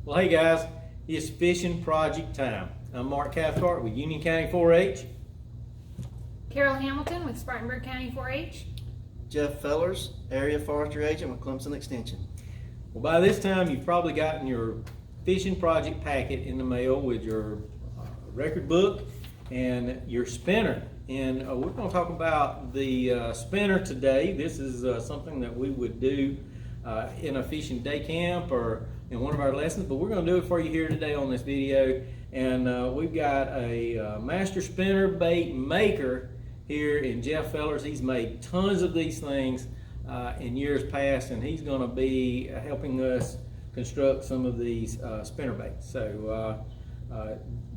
Well, hey guys, it's fishing project time. I'm Mark Cathcart with Union County 4-H. Carol Hamilton with Spartanburg County 4-H. Jeff Fellers, Area Forestry Agent with Clemson Extension. Well, by this time, you've probably gotten your fishing project packet in the mail with your record book and your spinner. And we're going to talk about the spinner today. This is something that we would do in a fishing day camp or in one of our lessons, but we're going to do it for you here today on this video. And we've got a master spinner bait maker here in Jeff Fellers. He's made tons of these things in years past, and he's going to be helping us construct some of these spinner baits. So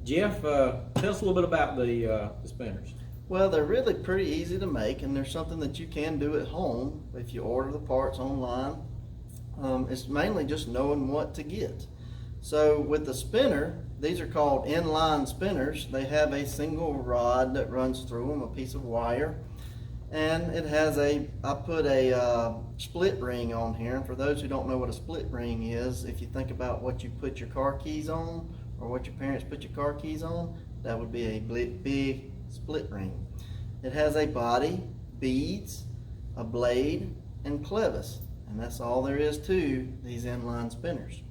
Jeff, tell us a little bit about the spinners. Well, they're really pretty easy to make, and they're something that you can do at home if you order the parts online. It's mainly just knowing what to get. So with the spinner, these are called inline spinners. They have a single rod that runs through them, a piece of wire, and it has I put a split ring on here. And for those who don't know what a split ring is, if you think about what you put your car keys on or what your parents put your car keys on, that would be a big split ring. It has a body, beads, a blade, and clevis, and that's all there is to these inline spinners.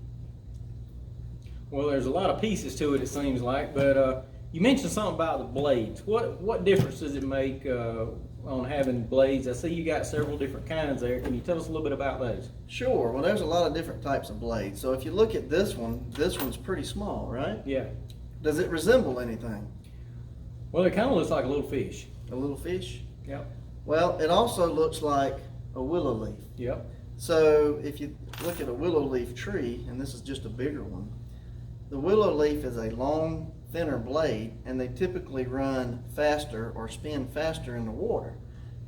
Well, there's a lot of pieces to it, it seems like, but you mentioned something about the blades. What difference does it make on having blades? I see you got several different kinds there. Can you tell us a little bit about those? Sure. Well, there's a lot of different types of blades. So if you look at this one's pretty small, right? Yeah. Does it resemble anything? Well, it kind of looks like a little fish. A little fish? Yep. Well, it also looks like a willow leaf. Yep. So if you look at a willow leaf tree, and this is just a bigger one, the willow leaf is a long, thinner blade, and they typically run faster or spin faster in the water.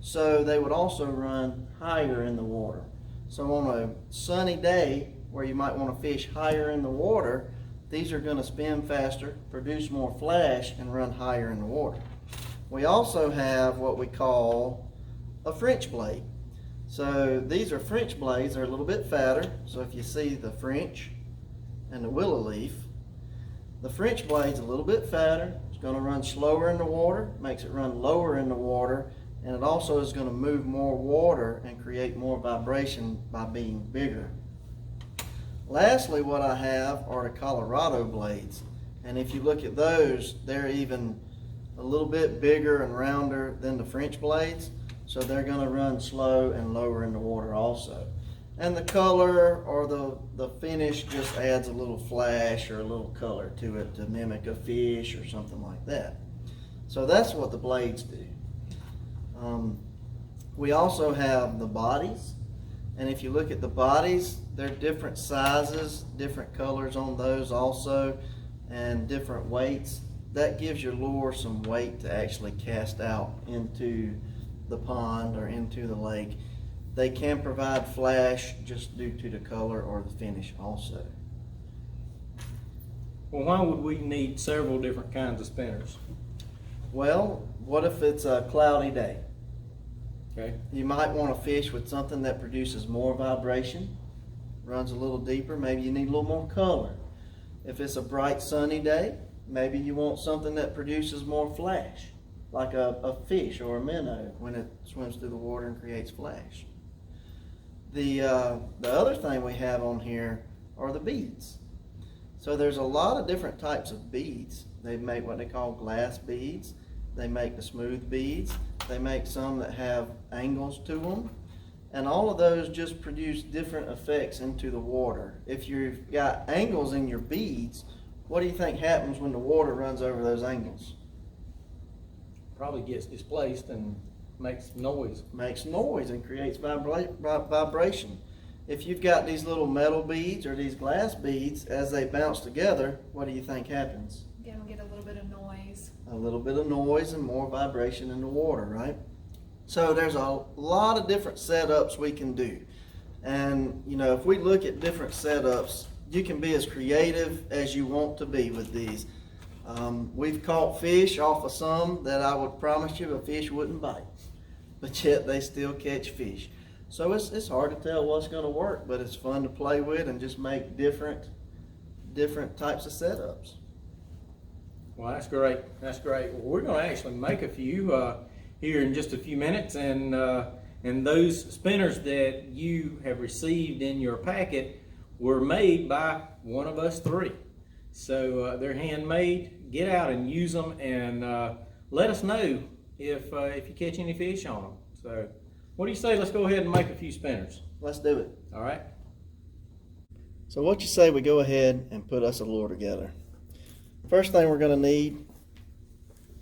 So they would also run higher in the water. So on a sunny day where you might want to fish higher in the water, these are going to spin faster, produce more flash, and run higher in the water. We also have what we call a French blade. So these are French blades. They're a little bit fatter. So if you see the French and the willow leaf, the French blade's a little bit fatter. It's going to run slower in the water, makes it run lower in the water, and it also is going to move more water and create more vibration by being bigger. Lastly, what I have are the Colorado blades. And if you look at those, they're even a little bit bigger and rounder than the French blades. So they're going to run slow and lower in the water also. And the color or the finish just adds a little flash or a little color to it to mimic a fish or something like that. So that's what the blades do. We also have the bodies. And if you look at the bodies, they're different sizes, different colors on those also, and different weights. That gives your lure some weight to actually cast out into the pond or into the lake. They can provide flash just due to the color or the finish also. Well, why would we need several different kinds of spinners? Well, what if it's a cloudy day? Okay. You might want to fish with something that produces more vibration, runs a little deeper. Maybe you need a little more color. If it's a bright sunny day, maybe you want something that produces more flash, like a fish or a minnow when it swims through the water and creates flash. The other thing we have on here are the beads. So there's a lot of different types of beads. They make what they call glass beads. They make the smooth beads. They make some that have angles to them. And all of those just produce different effects into the water. If you've got angles in your beads, what do you think happens when the water runs over those angles? Probably gets displaced and makes noise. Makes noise and creates vibration. If you've got these little metal beads or these glass beads, as they bounce together, what do you think happens? Again, we'll get a little bit of noise. A little bit of noise and more vibration in the water, right? So there's a lot of different setups we can do. And, you know, if we look at different setups, you can be as creative as you want to be with these. We've caught fish off of some that I would promise you a fish wouldn't bite, but yet they still catch fish. So it's hard to tell what's going to work, but it's fun to play with and just make different different types of setups. Well, that's great. That's great. Well, we're going to actually make a few here in just a few minutes, and those spinners that you have received in your packet were made by one of us three. So they're handmade. Get out and use them, and let us know if you catch any fish on them. So, what do you say? Let's go ahead and make a few spinners. Let's do it. All right. So what you say we go ahead and put us a lure together. First thing we're going to need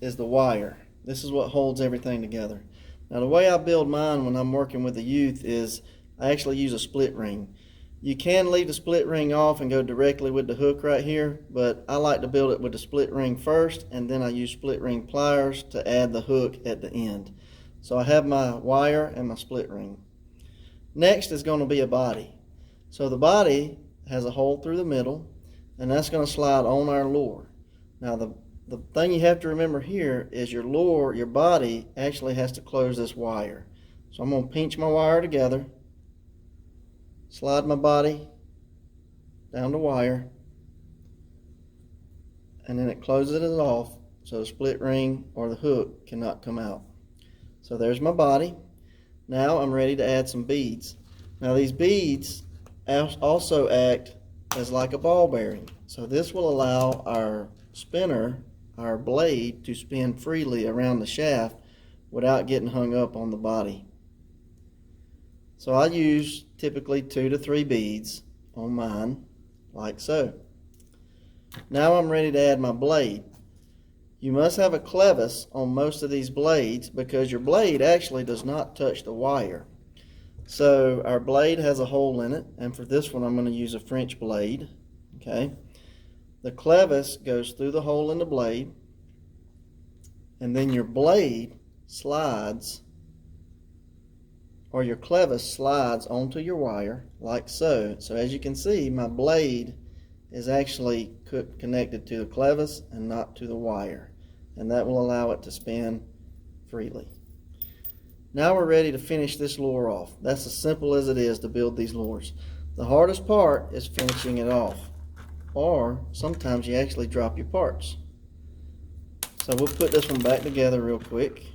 is the wire. This is what holds everything together. Now the way I build mine when I'm working with the youth is I actually use a split ring. You can leave the split ring off and go directly with the hook right here, but I like to build it with the split ring first, and then I use split ring pliers to add the hook at the end. So I have my wire and my split ring. Next is going to be a body. So the body has a hole through the middle, and that's going to slide on our lure. Now the thing you have to remember here is your lure, your body actually has to close this wire. So I'm going to pinch my wire together, slide my body down the wire, and then it closes it off so the split ring or the hook cannot come out. So there's my body. Now I'm ready to add some beads. Now these beads also act as like a ball bearing. So this will allow our spinner, our blade, to spin freely around the shaft without getting hung up on the body. So I use typically 2 to 3 beads on mine, like so. Now I'm ready to add my blade. You must have a clevis on most of these blades because your blade actually does not touch the wire. So our blade has a hole in it, and for this one I'm going to use a French blade. Okay. The clevis goes through the hole in the blade, and then your blade slides, or your clevis slides onto your wire like so. So as you can see, my blade is actually connected to the clevis and not to the wire, and that will allow it to spin freely. Now we're ready to finish this lure off. That's as simple as it is to build these lures. The hardest part is finishing it off, or sometimes you actually drop your parts. So we'll put this one back together real quick.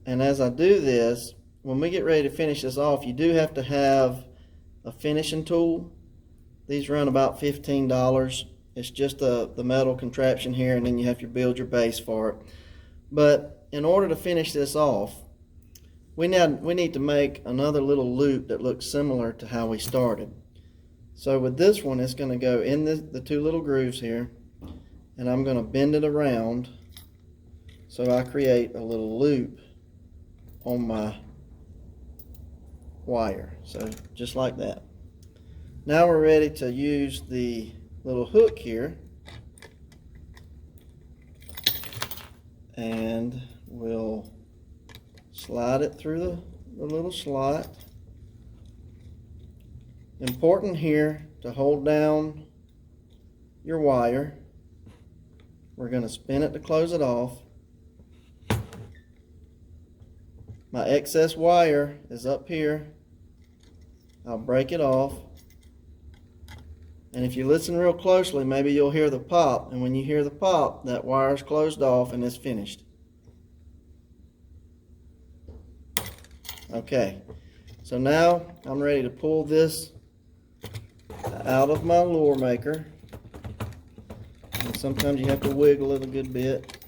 And as I do this, when we get ready to finish this off, you do have to have a finishing tool. These run about $15. It's just the metal contraption here, and then you have to build your base for it. But in order to finish this off, we need to make another little loop that looks similar to how we started. So with this one, it's going to go in the 2 little grooves here, and I'm going to bend it around so I create a little loop on my wire. So just like that. Now we're ready to use the little hook here, and we'll slide it through the little slot. Important here to hold down your wire. We're going to spin it to close it off. My excess wire is up here. I'll break it off. And if you listen real closely, maybe you'll hear the pop. And when you hear the pop, that wire's closed off and it's finished. Okay, so now I'm ready to pull this out of my lure maker. And sometimes you have to wiggle it a good bit.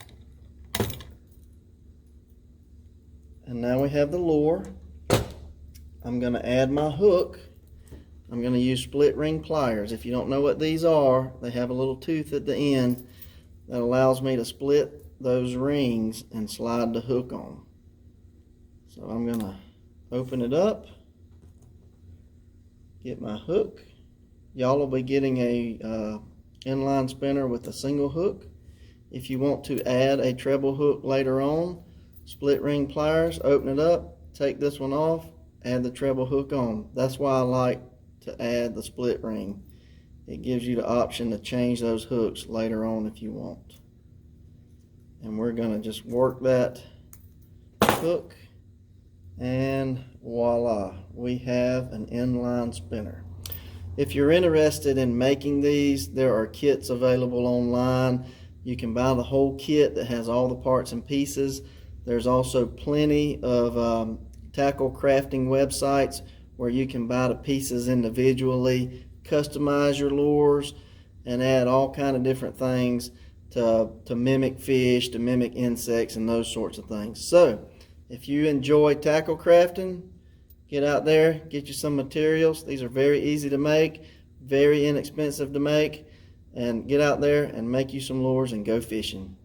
And now we have the lure. I'm going to add my hook. I'm going to use split ring pliers. If you don't know what these are, they have a little tooth at the end that allows me to split those rings and slide the hook on. So I'm going to open it up, get my hook. Y'all will be getting a inline spinner with a single hook. If you want to add a treble hook later on, split ring pliers, open it up, take this one off, add the treble hook on. That's why I like to add the split ring. It gives you the option to change those hooks later on if you want. And we're going to just work that hook And voila, we have an inline spinner. If you're interested in making these, there are kits available online. You can buy the whole kit that has all the parts and pieces. There's also plenty of tackle crafting websites where you can buy the pieces individually, customize your lures, and add all kind of different things to mimic fish, to mimic insects, and those sorts of things. So if you enjoy tackle crafting, get out there, get you some materials. These are very easy to make, very inexpensive to make, and get out there and make you some lures and go fishing.